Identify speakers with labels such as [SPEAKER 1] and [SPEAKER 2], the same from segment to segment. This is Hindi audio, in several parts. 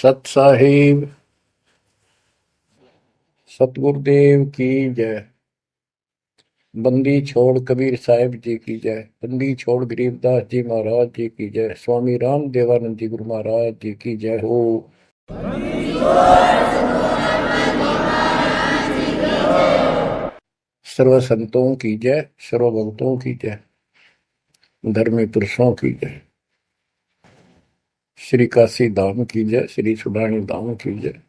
[SPEAKER 1] सत साहिब सतगुरुदेव की जय। बंदी छोड़ कबीर साहिब जी की जय। बंदी छोड़ गरीबदास जी महाराज जी की जय। स्वामी राम देवानंद जी गुरु महाराज जी की जय हो। सर्व संतों की जय, सर्व भक्तों की जय, धर्मी पुरुषों की जय। श्री काशी धाम की जय, श्री सुडानी धाम की जय,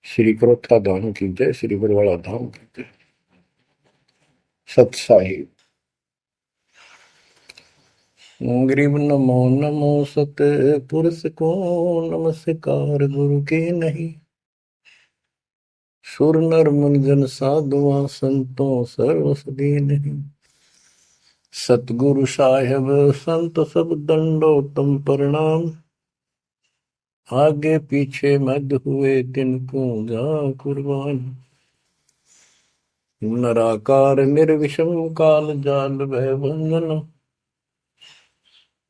[SPEAKER 1] श्री क्रोथा धाम की जय, श्री बरवाड़ा धाम की जय। सत साहिब गरीब नमो नमो सत पुरुष को नमस्कार गुरु के नहीं। सुर नर मुनिजन साधुआ संतों सर्वसदी नहीं। सतगुरु साहेब संत सब दंडोतम प्रणाम। आगे पीछे मद हुए तिनको जा कुर्बान। नराकार निर्विषम काल जाल भय बंधन।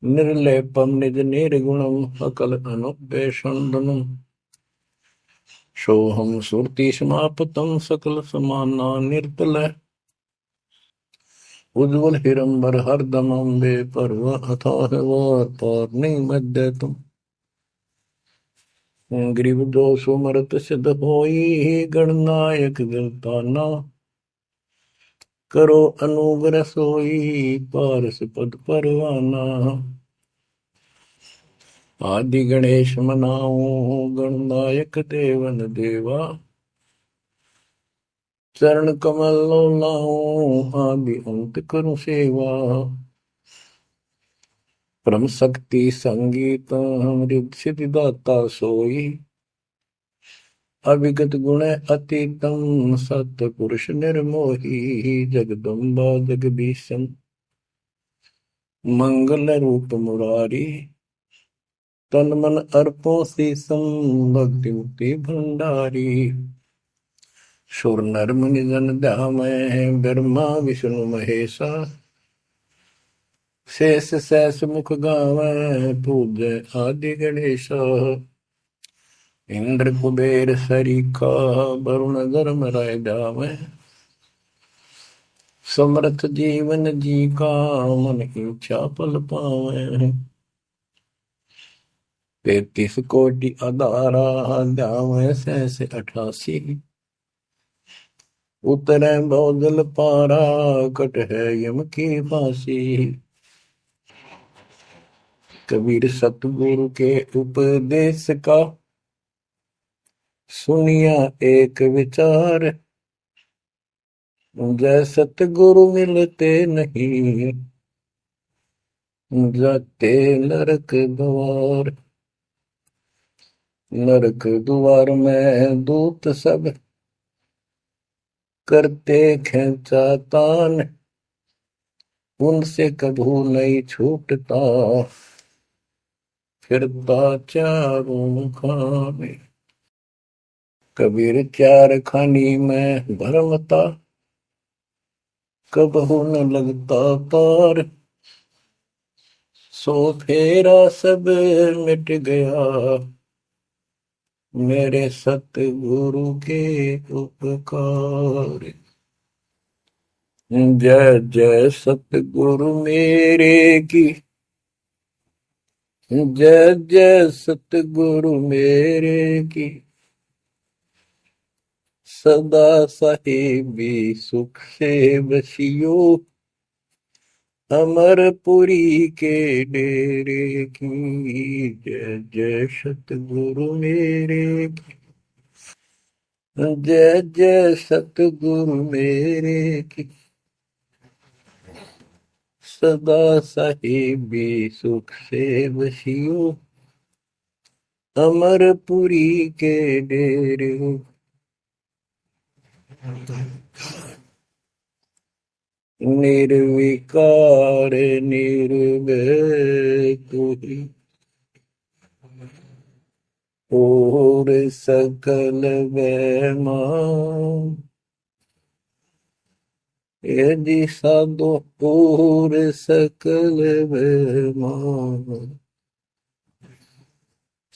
[SPEAKER 1] निर्लेपम निज निर्गुणम अकल अनुपेशंदनम। सोहम सुरति समापतम सकल समाना निर्तल। उज्ज्वल हिरंबर हरदम अम्बे पर्व अथाह वार पार नहीं मध्य तुम। ग्रीव दोष मरत सिद्ध होई गणनायक गलताना। करो अनुग्रह सोई पारस पद परवाना। आदि गणेश मनाओ गणनायक देवन देवा। चरण कमल लाओ आदि अंत करूं सेवा। परम शक्ति संगीत अमृत सिद्धिदाता सोई। अविगत गुण अतीतम सत पुरुष निर्मोही। जगदम्बा जगदीशन मंगल रूप मुरारी। तन मन अर्पो शीसम भक्ति मुक्ति भंडारी। सुर नर मुनि जन ध्यामय ब्रह्मा विष्णु महेशा। शेष सहस मुख गावै पूजै आदि गणेशा। इंद्र कुबेर सरीखा वरुण धर्म राय जावै। समर्थ जीवन जी का मन इच्छा पल पावै। 33 कोटि अदारा ध्यावै सहस 88। उतरै बहुजल पारा कट है यम की फांसी। कबीर सतगुरु के उपदेश का सुनिया एक विचार। जय सतगुरु मिलते नहीं जाते नरक द्वार। नरक द्वार में दूत सब करते खेचा तान। उनसे कभू नहीं छूटता फिरता चारों खाने। कबीर चार खानी में भरमता कबहू न लगता पार। सो फेरा सब मिट गया मेरे सतगुरु के उपकार। जय जय सतगुरु मेरे की। जय जय सतगुरु मेरे की। सदा साहिबी सुख से बसियो। अमरपुरी के डेरे की। जय जय सतगुरु मेरे की। जय जय सतगुरु मेरे की। सदा साहिबी सुख से बसियो। अमरपुरी के डेरे। निर्विकार निर्भय तुही। और सकल वैमा यदि साधो और सकल वैमा।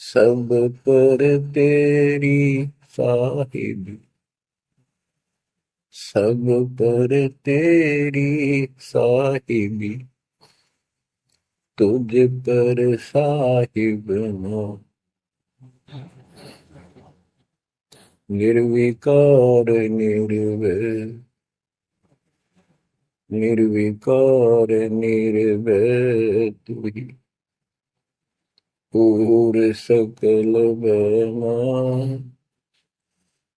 [SPEAKER 1] सब पर तेरी साहिबी, सब पर तेरी साहिबी, तुझ पर साहिब ना, निर्विकार निर्भय, निर्विकार निर्भय तू ही, पूर सकल बना,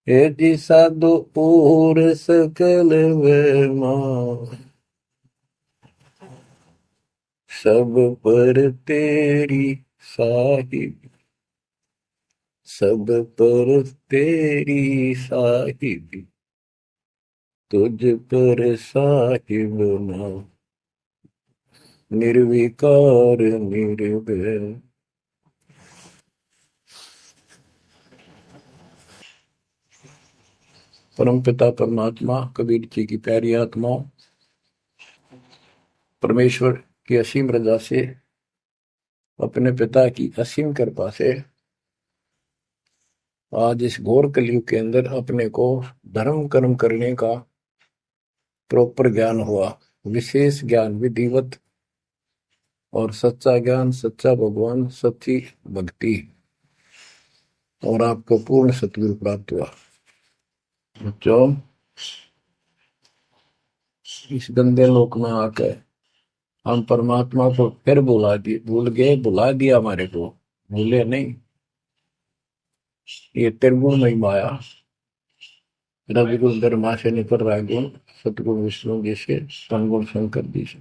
[SPEAKER 1] हे जी साधु पूर सकल बना, सब पर तेरी साहिब, सब पर तेरी साहिबी, तुझ पर साहिब ना, निर्विकार निर्भय। परम पिता परमात्मा कबीर जी की प्यारी आत्माओं, परमेश्वर की असीम रजा से, अपने पिता की असीम कृपा से आज इस घोर कलयुग के अंदर अपने को धर्म कर्म करने का प्रॉपर ज्ञान हुआ, विशेष ज्ञान विधिवत, और सच्चा ज्ञान, सच्चा भगवान, सच्ची भक्ति, और आपको पूर्ण सतगुरु प्राप्त हुआ। जो इस गंदे लोक में आकर हम परमात्मा को फिर भुला दिए, भूल गए, भुला दिया हमारे को, भूले नहीं। ये त्रिगुण में माया, रविगुण धर्मा से निकल रहा गुण, सतगुण विष्णु जी से, तनगुण शंकर जी से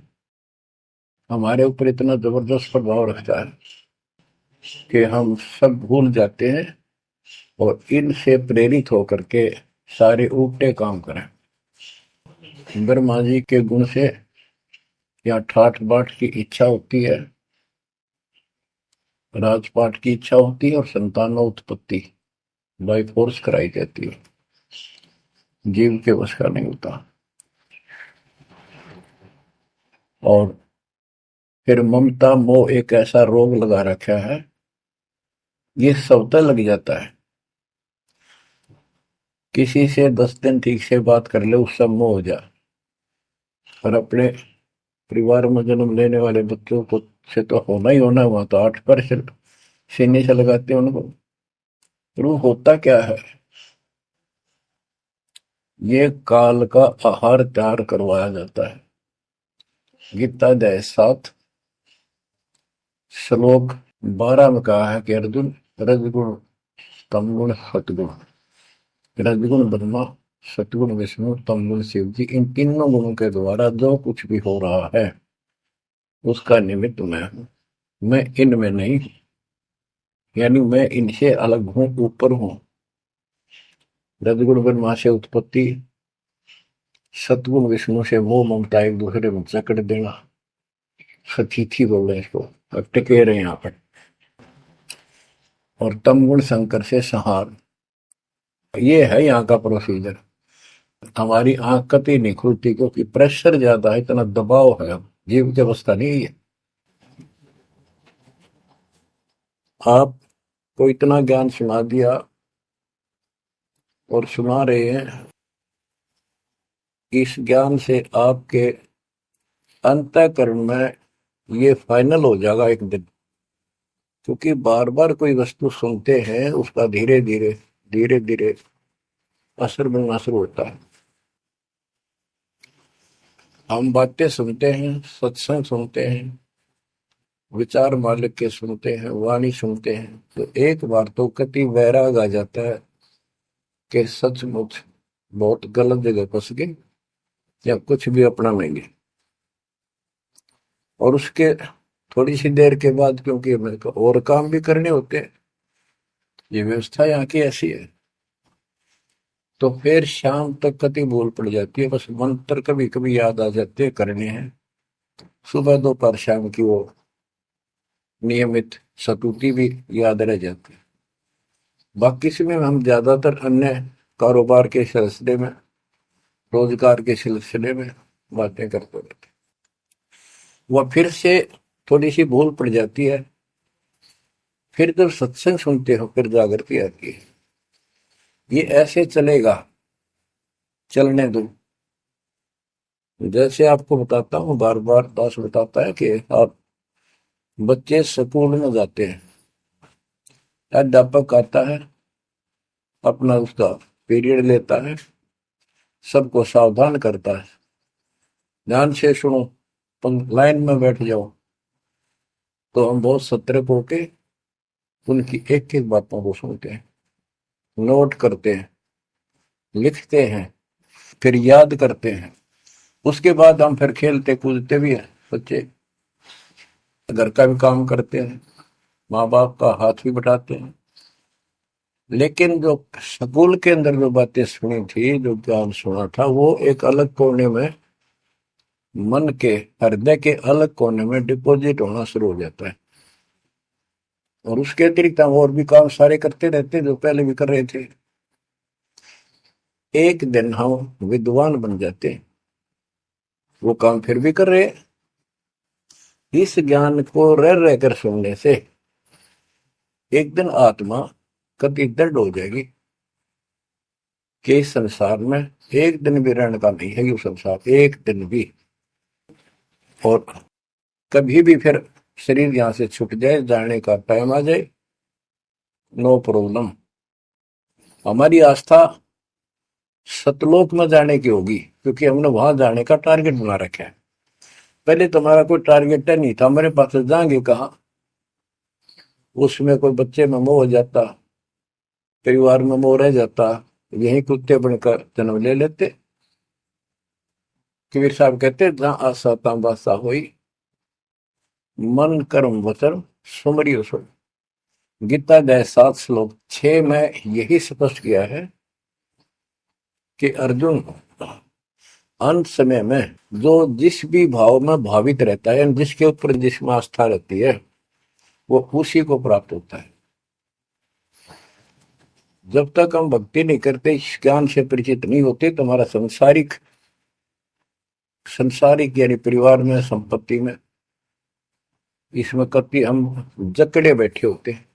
[SPEAKER 1] हमारे ऊपर इतना जबरदस्त प्रभाव रखता है कि हम सब भूल जाते हैं और इनसे प्रेरित होकर के सारे उल्टे काम करें। ब्रह्मा जी के गुण से या ठाठ बाट की इच्छा होती है, राजपाट की इच्छा होती है, और संतानोत्पत्ति बाई फोर्स कराई जाती है, जीव के वश का नहीं होता। और फिर ममता मोह एक ऐसा रोग लगा रखा है, ये सबता लग जाता है। किसी से 10 दिन ठीक से बात कर ले, उससे मोह हो जाए, और अपने परिवार में जन्म लेने वाले बच्चों को से तो होना ही होना, हुआ तो 8% सीने से लगाते हैं उनको। तो होता क्या है, ये काल का आहार तैयार करवाया जाता है। गीता अध्याय 7 श्लोक 12 में कहा है कि अर्जुन, रजगुण तमगुण सतगुण, रजगुण ब्रह्मा, सतगुण विष्णु, तमगुण शिव जी, इन तीनों गुणों के द्वारा जो कुछ भी हो रहा है उसका निमित्त मैं हूं, मैं इनमें नहीं, यानी मैं इनसे अलग हूं, ऊपर हूं। रजगुण ब्रह्मा से उत्पत्ति, सतगुण विष्णु से मोह ममता एक दूसरे में जकड़ देना, सतीथी बोल रहे हैं इसको, अब टिके रहे यहाँ पर, और तमगुण शंकर से संहार। ये है यहाँ का प्रोसीजर। हमारी आंख कतई नहीं खुलती क्योंकि प्रेशर ज्यादा है, इतना दबाव है, जीव की अवस्था नहीं है। आपको इतना ज्ञान सुना दिया और सुना रहे हैं, इस ज्ञान से आपके अंतःकरण में ये फाइनल हो जाएगा एक दिन, क्योंकि बार बार कोई वस्तु सुनते हैं उसका धीरे धीरे धीरे धीरे असर बनना शुरू होता है। हम बातें सुनते हैं, सत्संग सुनते हैं, विचार मालिक के सुनते हैं, वाणी सुनते हैं, तो एक बार तो कति वैराग आ जाता है कि सचमुच बहुत गलत जगह फंस गए या कुछ भी अपना लेंगे। और उसके थोड़ी सी देर के बाद, क्योंकि मेरे को और काम भी करने होते हैं, ये व्यवस्था यहाँ की ऐसी है, तो फिर शाम तक कति भूल पड़ जाती है, बस मंत्र कभी कभी याद आ जाते हैं करने हैं। सुबह दोपहर शाम की वो नियमित सतुति भी याद रह जाती है। बाकी समय हम ज्यादातर अन्य कारोबार के सिलसिले में, रोजगार के सिलसिले में बातें करते रहते हैं। वह फिर से थोड़ी सी भूल पड़ जाती है फिर जब सत्संग सुनते हो फिर जागृति आती है। ये ऐसे चलेगा, चलने दो। जैसे आपको बताता हूँ, बार बार दास बताता है कि आप बच्चे स्कूल में जाते हैं, अध्यापक आता है, अपना उसका पीरियड लेता है, सबको सावधान करता है, ध्यान से सुनो, लाइन में बैठ जाओ। तो हम बहुत सतर्क होके उनकी एक एक बातों को सुनते हैं, नोट करते हैं, लिखते हैं, फिर याद करते हैं। उसके बाद हम फिर खेलते कूदते भी हैं, बच्चे घर का भी काम करते हैं, माँ बाप का हाथ भी बटाते हैं। लेकिन जो स्कूल के अंदर जो बातें सुनी थी, जो ज्ञान सुना था, वो एक अलग कोने में, मन के हृदय के अलग कोने में डिपॉजिट होना शुरू हो जाता है। और उसके अतिरिक्त हम और भी काम सारे करते रहते हैं जो पहले भी कर रहे थे। एक दिन हम विद्वान बन जाते हैं, वो काम फिर भी कर रहे हैं। इस ज्ञान को रह रहकर सुनने से एक दिन आत्मा कति दृढ़ हो जाएगी कि इस संसार में एक दिन भी रहने का नहीं है, ये संसार एक दिन भी। और कभी भी फिर शरीर यहां से छूट जाए, जाने का टाइम आ जाए, नो प्रॉब्लम। हमारी आस्था सतलोक में जाने की होगी, क्योंकि हमने वहां जाने का टारगेट बना रखा है। पहले तुम्हारा कोई टारगेट नहीं था, मेरे पास जाएंगे कहा। उसमें कोई बच्चे में मोह हो जाता, परिवार में मोह रह जाता, यही कुत्ते बनकर जन्म ले लेते। कबीर साहब कहते, जहां आशा तहां बासा हुई, मन कर्म वचन सुमरियो सो। गीता गए 7 श्लोक 6 में यही स्पष्ट किया है कि अर्जुन अंत समय में जो जिस भी भाव में भावित रहता है, जिसके ऊपर जिसमें आस्था रहती है, वो उसी को प्राप्त होता है। जब तक हम भक्ति नहीं करते, इस ज्ञान से परिचित नहीं होते, तो हमारा संसारिक संसारिक यानी परिवार में, संपत्ति में, इसमें कभी हम जकड़े बैठे होते हैं।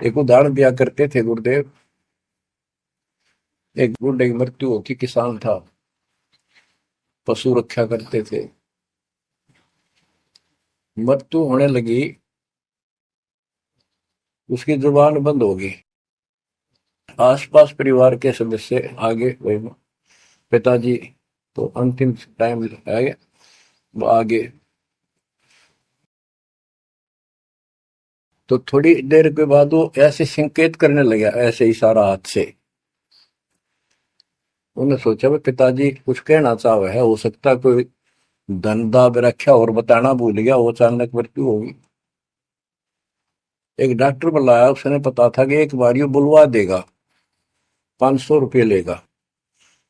[SPEAKER 1] एक उदाहरण दिया करते थे गुरुदेव, एक बूढ़े की मृत्यु होती, किसान था, पशु रक्षा करते थे, मृत्यु होने लगी, उसकी जुबान बंद हो गई। आसपास परिवार के सदस्य आगे, पिताजी तो अंतिम टाइम आ गया, वो आगे। तो थोड़ी देर के बाद वो ऐसे संकेत करने लगा, ऐसे इशारा हाथ से। उन्होंने सोचा भाई पिताजी कुछ कहना चाह रहे हैं, हो सकता कोई धंधा रखा और बताना भूल गया, वो अचानक मृत्यु होगी। एक डॉक्टर बुलाया, उसने पता था कि एक बार ये बुलवा देगा, 500 रुपये लेगा,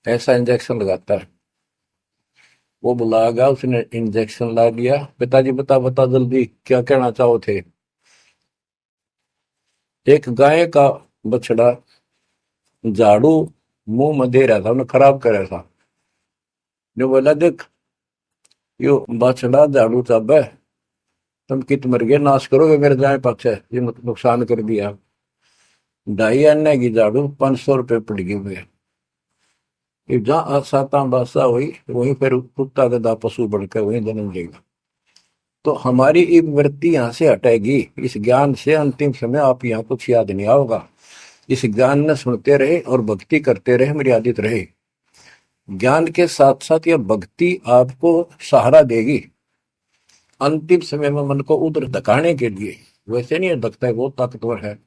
[SPEAKER 1] ऐसा इंजेक्शन लगाता है। वो बुलाया गया, उसने इंजेक्शन ला दिया। पिताजी बता बता जल्दी क्या कहना चाहो थे। एक गाय का बछड़ा झाड़ू मुंह में दे रहा था, उन्हें खराब कर रहा था। जो बोला, देख यो बछड़ा झाड़ू चाबे, तुम कित मर गए, नाश करोगे मेरे गाय पक्ष है, ये नुकसान कर दिया। 2.5 आने की झाड़ू 500 रुपये पड़ गई हुए। जहां साता बादशाह हुई, वहीं फिर कुत्ता गधा पशु बढ़कर वहीं जन्म लेगा। तो हमारी ये वृत्ति यहाँ से हटेगी इस ज्ञान से। अंतिम समय आप यहाँ कुछ याद नहीं आओगा, इस ज्ञान ने सुनते रहे और भक्ति करते रहे, मर्यादित रहे। ज्ञान के साथ साथ यह भक्ति आपको सहारा देगी अंतिम समय में, मन को उधर धकाने के लिए। वैसे नहीं धकता है, बहुत ताकतवर है,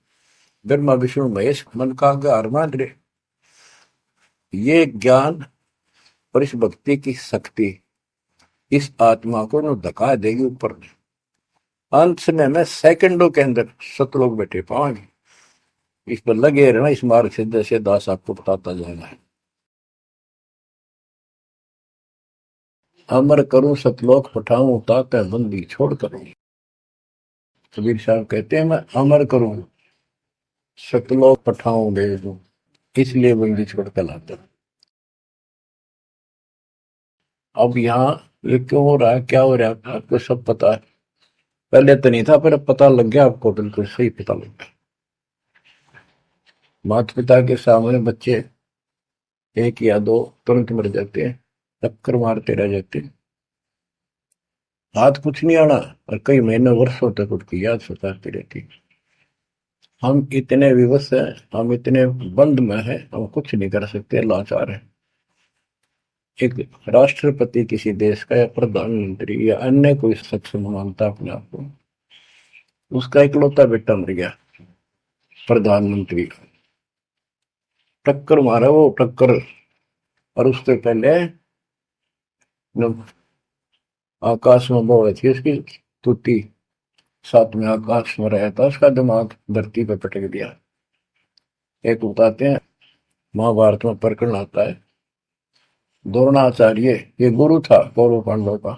[SPEAKER 1] ब्रह्मा विष्णु महेश मन का आधार मान रहे। ये ज्ञान और इस भक्ति की शक्ति इस आत्मा को न धका देगी ऊपर। अंत समय में सेकंडों के अंदर सतलोक बैठे पाएंगे। इस पर लगे रहना, इस मार्ग से जैसे दास आपको बताता जाएगा। अमर करूं सतलोक पठाऊं, ताक बंदी छोड़ करूं। कबीर साहब कहते हैं, मैं अमर करूं सतलोक पठाऊं भेज दूं, इसलिए बंदी छोड़ कर लाता। अब यहाँ ये क्यों हो रहा है, क्या हो रहा है, आपको सब पता है। पहले तो नहीं था, पर अब पता लग गया आपको, बिल्कुल सही पता लग गया। माता पिता के सामने बच्चे एक या दो तुरंत मर जाते हैं, टक्कर मारते रह जाते हैं, हाथ कुछ नहीं आना, और कई महीने वर्षों तक उसकी याद सताती रहती। हम इतने विवश हैं, हम इतने बंद में हैं, हम कुछ नहीं कर सकते, लाचार हैं। एक राष्ट्रपति किसी देश का, या प्रधानमंत्री, या अन्य कोई सक्षम मानता अपने आप को, उसका इकलौता बेटा मर गया, प्रधानमंत्री का, टक्कर मारा वो, टक्कर। और उससे पहले जब आकाश में वो थी उसकी तुती, साथ में आकाश में रहा था, उसका दिमाग धरती पे पटक दिया। एक बताते हैं, महाभारत में प्रकरण आता है, द्रोणाचार्य, ये गुरु था कौरव पांडव का,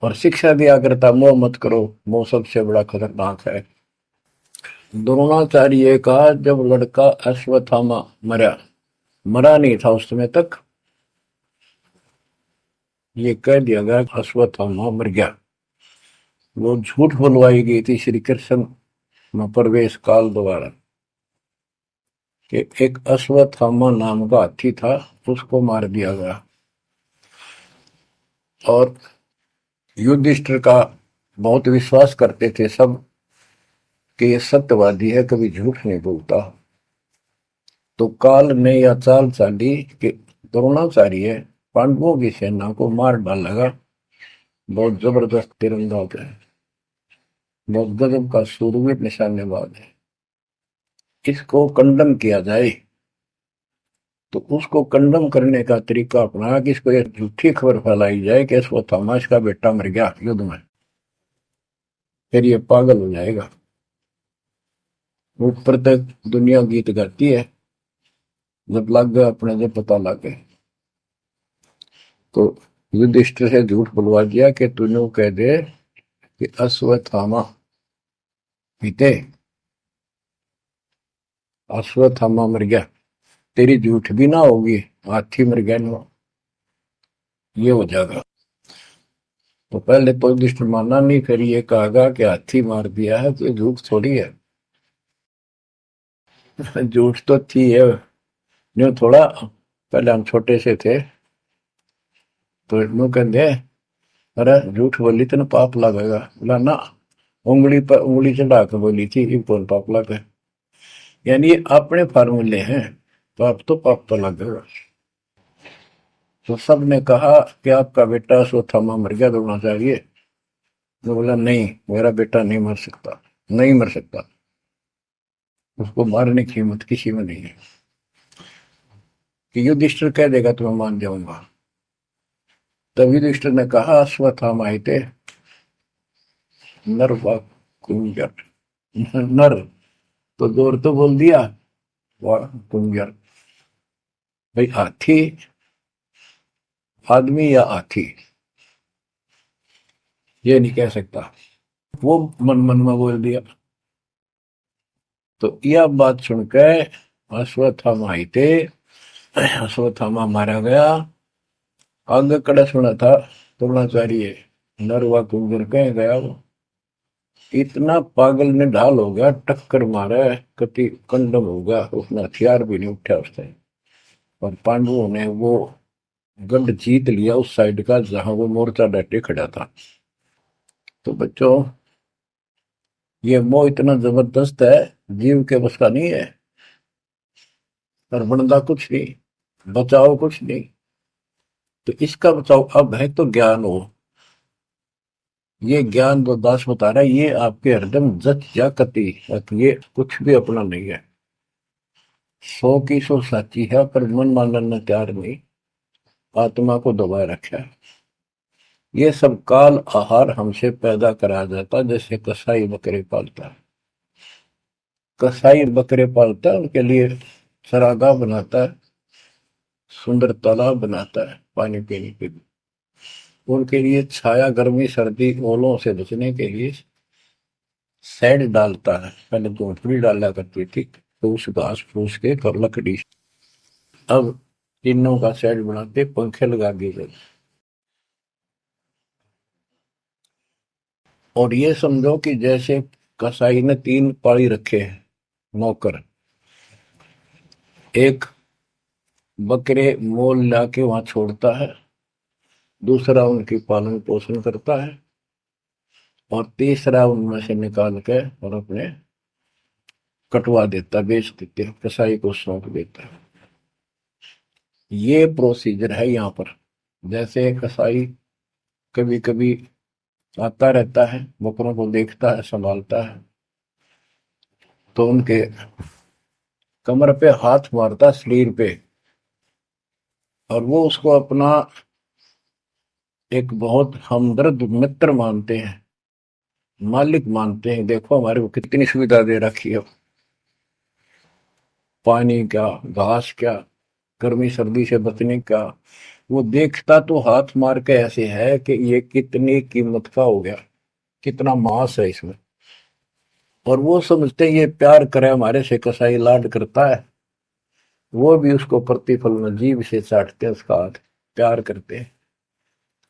[SPEAKER 1] और शिक्षा दिया करता, मोह मत करो, मोह सबसे बड़ा खतरनाक है। द्रोणाचार्य का जब लड़का अश्वत्थामा मरा, मरा नहीं था उस समय तक, ये कह दिया गया अश्वत्थामा मर गया। वो झूठ बुलवाई गई थी श्री कृष्ण में प्रवेश काल द्वारा, कि एक अश्वत्थामा नाम का हाथी था, उसको मार दिया गया। और युधिष्ठिर का बहुत विश्वास करते थे सब कि ये सत्यवादी है, कभी झूठ नहीं बोलता। तो काल ने यह चाल चाली कि द्रोणाचार्य पांडवों की सेना को मार डालेगा। बहुत जबरदस्त तीरंदाज है, बहुत गजब का शूरवीर निशानेबाज है, इसको कंडम किया जाए। तो उसको कंडम करने का तरीका अपनाया कि इसको एक झूठी खबर फैलाई जाए कि अश्वत्थामा का बेटा मर गया युद्ध में, फिर ये पागल हो जाएगा। ऊपर तक दुनिया गीत गाती है, जब लग गया अपने, जब पता लग गया तो युधिष्ठिर से झूठ बुलवा दिया कि तूने कह दे कि अश्वत्थामा पीते, अश्वत्थामा मर गया, तेरी झूठ भी ना होगी, हाथी मर गया ना, ये हो जाएगा। तो पहले तो युधिष्ठिर माना नहीं, फिर ये कहा कि हाथी मार दिया है, तो झूठ थोड़ी है। झूठ तो थी है, न्यू थोड़ा। पहले हम छोटे से थे तो न्यू कहते, अरे झूठ बोली तो ना पाप लगेगा, बोला ना, उंगली पर उंगली चढ़ा के बोली थी, ये कौन पाप लगे। यानी ये अपने फार्मूले हैं, पाप तो लगेगा। तो सब ने कहा कि आपका बेटा अश्वत्थामा मर गया, द्रोणाचार्य। तो बोला नहीं, मेरा बेटा नहीं मर सकता, नहीं मर सकता, उसको मारने की हिम्मत किसी में नहीं है। कि युधिष्ठिर कह देगा तो मैं मान जाऊंगा। तब युधिष्ठिर ने कहा अश्वत्थामा हिते नर व कुंजर, नर तो जोर तो बोल दिया, व कुंजर, भाई हाथी आदमी या हाथी, ये नहीं कह सकता, वो मन मन में बोल दिया। तो यह बात सुनकर अश्वत्थामा हिते, अश्वत्थामा मारा गया। आगे कड़ा सुना था द्रोणाचार्य, नरवा कुंजर कह गया वो, इतना पागल ने ढाल हो गया, टक्कर मारा, कति कंडम हो गया, उसने हथियार भी नहीं उठा उसने। और पांडवों ने वो गढ़ जीत लिया उस साइड का जहां वो मोर्चा डटे खड़ा था। तो बच्चों, ये मोह इतना जबरदस्त है, जीव के बस का नहीं है। और बनता कुछ नहीं, बचाओ कुछ नहीं। तो इसका बचाओ अब है तो ज्ञान हो। ये ज्ञान जो दास बता रहा है, ये आपके हृदय में जच या कति, ये कुछ भी अपना नहीं है। 100 की 100 साची है, पर मन मानने तैयार नहीं, आत्मा को दबाए रखा है। ये सब काल आहार हमसे पैदा कराया जाता, जैसे कसाई बकरे पालता है। कसाई बकरे पालता है, उनके लिए चरागाह बनाता है, सुंदर तालाब बनाता है पानी पीने के लिए, उनके लिए छाया, गर्मी, सर्दी, ओलों से बचने के लिए शेड डालता है। पहले झोंपड़ी डाला करती थी, तो उस घास फूस के और लकड़ी, अब टीनों का शेड बनाते, पंखे लगा दिए गए। और ये समझो कि जैसे कसाई ने 3 पाली रखे हैं नौकर, एक बकरे मोल लाके वहां छोड़ता है, दूसरा उनकी पालन पोषण करता है, और तीसरा उनमें से निकाल के और अपने कटवा देता, बेच देते हैं, कसाई को सौंप देता है। ये प्रोसीजर है यहाँ पर। जैसे कसाई कभी कभी आता रहता है, बकरों को देखता है, संभालता है, तो उनके कमर पे हाथ मारता, शरीर पे, और वो उसको अपना एक बहुत हमदर्द मित्र मानते हैं, मालिक मानते हैं। देखो हमारे को कितनी सुविधा दे रखी है, पानी क्या, घास क्या, गर्मी सर्दी से बचने का। वो देखता तो हाथ मार के ऐसे है कि ये कितनी कीमत का हो गया, कितना मांस है इसमें। और वो समझते हैं ये प्यार करे हमारे से, कसाई लाड करता है, वो भी उसको प्रतिफल में जीभ से चाटते हैं उसका हाथ, प्यार करते हैं।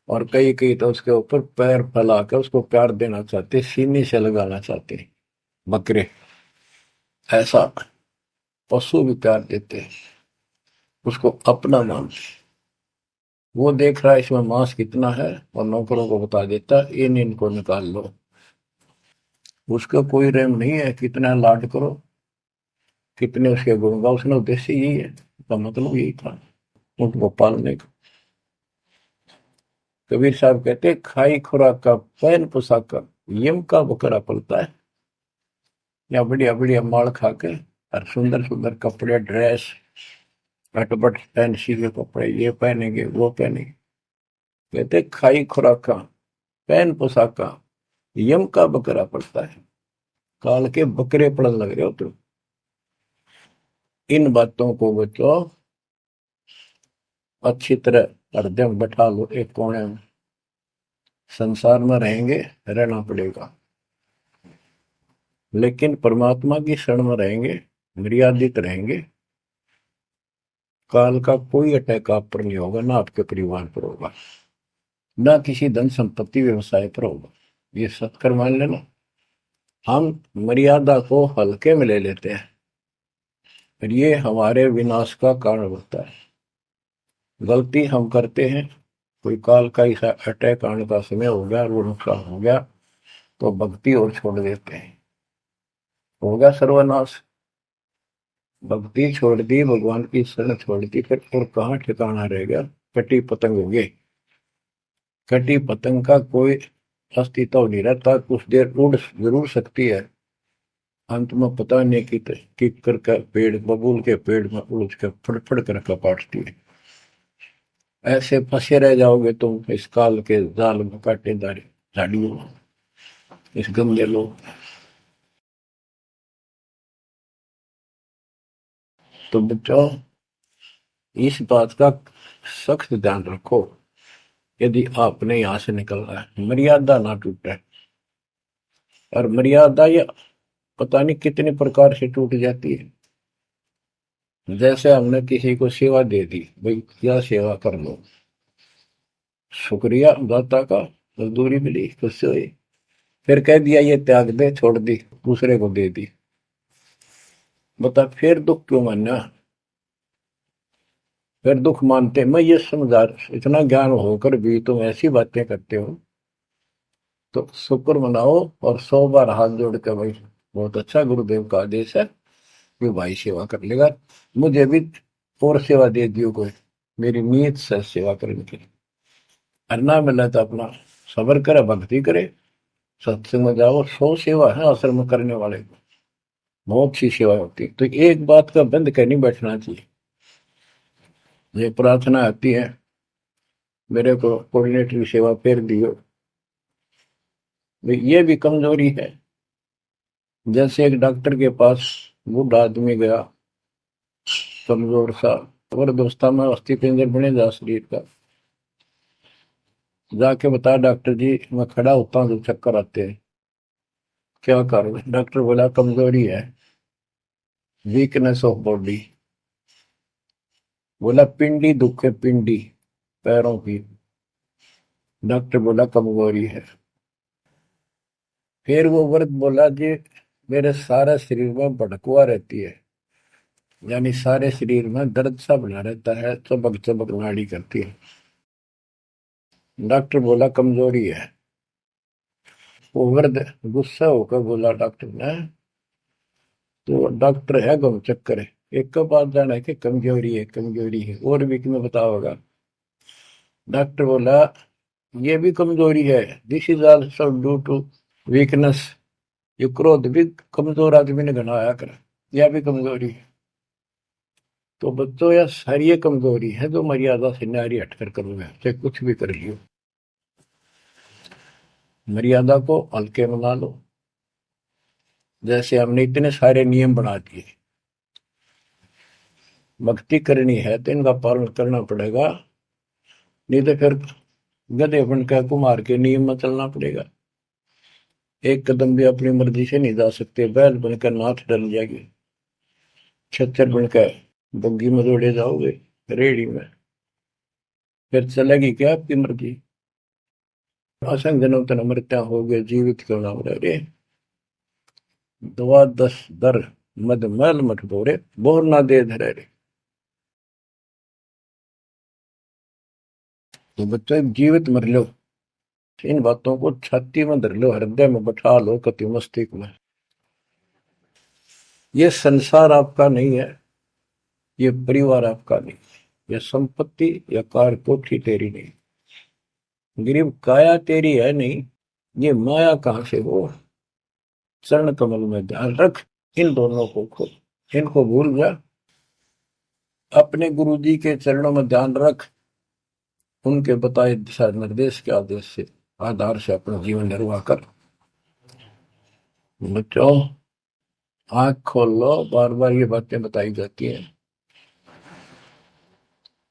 [SPEAKER 1] और कई कई तो उसके ऊपर पैर फैला कर उसको प्यार देना चाहते, सीने से लगाना चाहते हैं बकरे। ऐसा पशु भी प्यार देते हैं, उसको अपना मानते हैं। वो देख रहा है इसमें मांस कितना है, और नौकरों को बता देता है इनको निकाल लो। उसका कोई रेम नहीं है, कितना लाड करो, कितने उसके गुण गाओ। उसका उद्देश्य यही है, उसका मतलब यही था, उनको पालने का। कबीर साहब कहते खाई खुराक का पैन पोशाक का यम का बकरा पलता है। या बढ़िया बढ़िया माल खा के और सुंदर सुंदर कपड़े, ड्रेस, अटपट फैंसी के कपड़े, ये पहनेंगे वो पहनेंगे। कहते खाई खुराक का पैन पोशाक का यम का बकरा पड़ता है। काल के बकरे पड़न लग रहे हो तुम। इन बातों को बच्चों अच्छी तरह हृदय में बैठा लो एक कोने में। संसार में रहेंगे, रहना पड़ेगा, लेकिन परमात्मा की शरण में रहेंगे, मर्यादित रहेंगे। काल का कोई अटैक आप पर नहीं होगा, ना आपके परिवार पर होगा, ना किसी धन संपत्ति व्यवसाय पर होगा। ये सत्कर मान लेना। हम मर्यादा को हल्के में ले लेते हैं, और ये हमारे विनाश का कारण होता है। गलती हम करते हैं, कोई काल का ऐसा अटैक आने का समय हो गया और वो नुकसान हो गया, तो भक्ति और छोड़ देते हैं, हो गया सर्वनाश। भक्ति छोड़ दी, भगवान की शरण छोड़ दी, फिर और कहाँ ठिकाना रह गया। कटी पतंग हो गए। कटी पतंग का कोई अस्तित्व नहीं रहता, कुछ देर उड़ जरूर सकती है, अंत में पता नहीं कि करके पेड़, बबूल के पेड़ में उड़ के फड़फड़ कर कपाटती है। ऐसे फंसे रह जाओगे तुम इस काल के जाल में, कांटेदार झाड़ियों में, इस गंदे लोग। तो बच्चों इस बात का सख्त ध्यान रखो, यदि आपने यहां से निकलना है, मर्यादा ना टूटे। और मर्यादा ये पता नहीं कितने प्रकार से टूट जाती है। जैसे हमने किसी को सेवा दे दी, भाई क्या सेवा कर लो, शुक्रिया दाता का, मजदूरी मिली, खुश हुई, फिर कह दिया ये त्याग दे, छोड़ दी, दूसरे को दे दी। बता फिर दुख क्यों मानना, फिर दुख मानते। मैं ये समझा, इतना ज्ञान होकर भी तुम ऐसी बातें करते हो, तो शुक्र मनाओ और 100 बार हाथ जोड़ के भाई बहुत अच्छा, गुरुदेव का आदेश है, ये भाई सेवा कर लेगा, मुझे भी और सेवा दे दियो कोई, मेरी नीयत से सेवा करने की। अन्ना मिला तो अपना सबर करे, भक्ति करे, सत्संग में जाओ। 100 सेवा है असल में करने वाले को, बहुत सी सेवा होती है। तो एक बात का बंद कर नहीं बैठना चाहिए। ये प्रार्थना आती है, मेरे को कोऑर्डिनेटर की सेवा फेर दियो, ये भी कमजोरी है। जैसे एक डॉक्टर के पास बूढ़ा आदमी गया, कमजोर सा, और दोस्ता में अस्थि पिंजर बने जा शरीर का, जाके बता डॉक्टर जी मैं खड़ा होता हूँ तो चक्कर आते हैं, क्या करूं। डॉक्टर बोला कमजोरी है, वीकनेस ऑफ बॉडी। बोला पिंडी दुख है, पिंडी पैरों की। डॉक्टर बोला कमजोरी है। फिर वो व्रत बोला जी, मेरे सारा शरीर में भड़कुआ रहती है, यानी सारे शरीर में दर्द सा बना रहता है, चबक चबक नाड़ी करती है। डॉक्टर बोला कमजोरी है। वो वृद्ध गुस्सा होकर बोला डॉक्टर ने, तो डॉक्टर है गम चक्कर है, एक का बात जाना है कि कमजोरी है, कमजोरी है, और भी तुम्हें बताओगा। डॉक्टर बोला ये भी कमजोरी है, this is also due to weakness. ये क्रोध भी कमजोर आदमी ने घना आया कर, यह भी कमजोरी है। तो बच्चों यह सारी ये कमजोरी है जो मर्यादा से नारी हटकर करोगे, चाहे कुछ भी कर लियो। मर्यादा को हल्के में ना लो। जैसे हमने इतने सारे नियम बना दिए, भक्ति करनी है तो इनका पालन करना पड़ेगा, नहीं तो फिर गधे बनकर कुमार के नियम में चलना पड़ेगा। एक कदम भी अपनी मर्जी से नहीं जा सकते, बैल बनकर नाथ डल जाएगी, छच्चर बनकर बग्गी में दौड़े जाओगे, रेड़ी में, फिर चलेगी क्या आपकी मर्जी। असंग जन्म तन मृत्या हो गए, जीवित क्यों ना रे। दवा दस दर मद मैल मठ बोरे, बोर ना दे धरे रे। तो बच्चों जीवित मर लो, इन बातों को छाती में धर लो, हृदय में बैठा लो, कति मस्तिष्क में। ये संसार आपका नहीं है, ये परिवार आपका नहीं, ये संपत्ति या कार कोठी तेरी नहीं, गरीब काया तेरी है नहीं, ये माया कहां से हो। चरण कमल में ध्यान रख, इन दोनों को खो, इनको भूल जा, अपने गुरु जी के चरणों में ध्यान रख, उनके बताए दिशा निर्देश के आदेश से आधार से अपना जीवन निर्वाह कर। बच्चों आंख खोल लो, बार बार ये बातें बताई जाती हैं।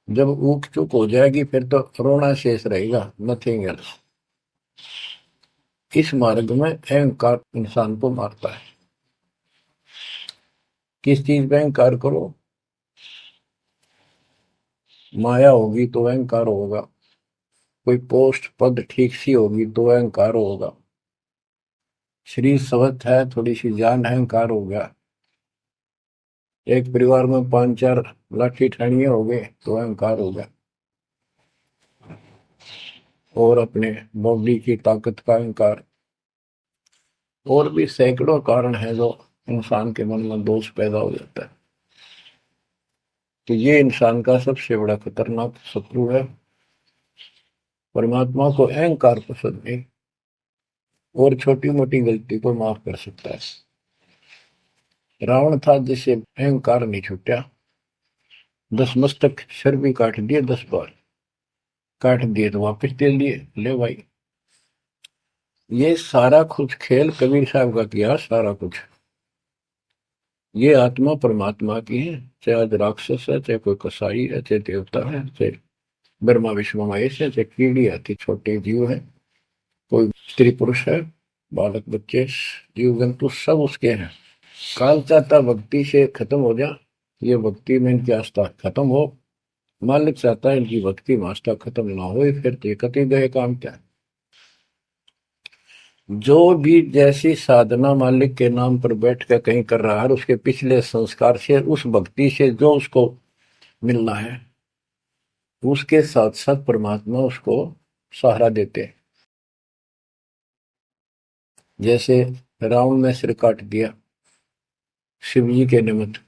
[SPEAKER 1] जब ऊक चुक हो जाएगी फिर तो रोना शेष रहेगा, नथिंग एल्स। इस मार्ग में अहंकार इंसान को मारता है। किस चीज पे अहंकार करो, माया होगी तो अहंकार होगा, कोई पोस्ट पद ठीक सी होगी तो अहंकार होगा, शरीर स्वस्थ है, थोड़ी सी जान, अहंकार हो गया। एक परिवार में 5-4 लाठी ठानिया हो गए तो अहंकार हो गया, और अपने बॉडी की ताकत का अहंकार। और भी सैकड़ों कारण है जो इंसान के मन में दोष पैदा हो जाता है। तो ये इंसान का सबसे बड़ा खतरनाक शत्रु है। परमात्मा को अहंकार पसंद नहीं, और छोटी मोटी गलती को माफ कर सकता है। रावण था जिसे अहंकार नहीं छूटा, 10 मस्तक सर भी काट दिए, 10 बार काट दिए तो वापस दे दिए, ले भाई। ये सारा कुछ खेल कबीर साहब का किया, सारा कुछ। ये आत्मा परमात्मा की है, चाहे आज राक्षस है, चाहे कोई कसाई है, चाहे देवता है, चाहे ब्रह्मा विष्णु महेश है, चाहे कीड़ी आती छोटे जीव है, कोई स्त्री पुरुष है, बालक बच्चे, जीव जंतु सब उसके हैं। काल चाहता भक्ति से खत्म हो जा, ये भक्ति में इनकी आस्था खत्म हो, मालिक चाहता है इनकी भक्ति में आस्था खत्म ना हो, फिर तो कति गए काम क्या। जो भी जैसी साधना मालिक के नाम पर बैठ कर कहीं कर रहा है, उसके पिछले संस्कार से, उस भक्ति से जो उसको मिलना है, उसके साथ साथ परमात्मा उसको सहारा देते हैं। जैसे रावण ने सिर काट दिया शिव जी के निमित्त,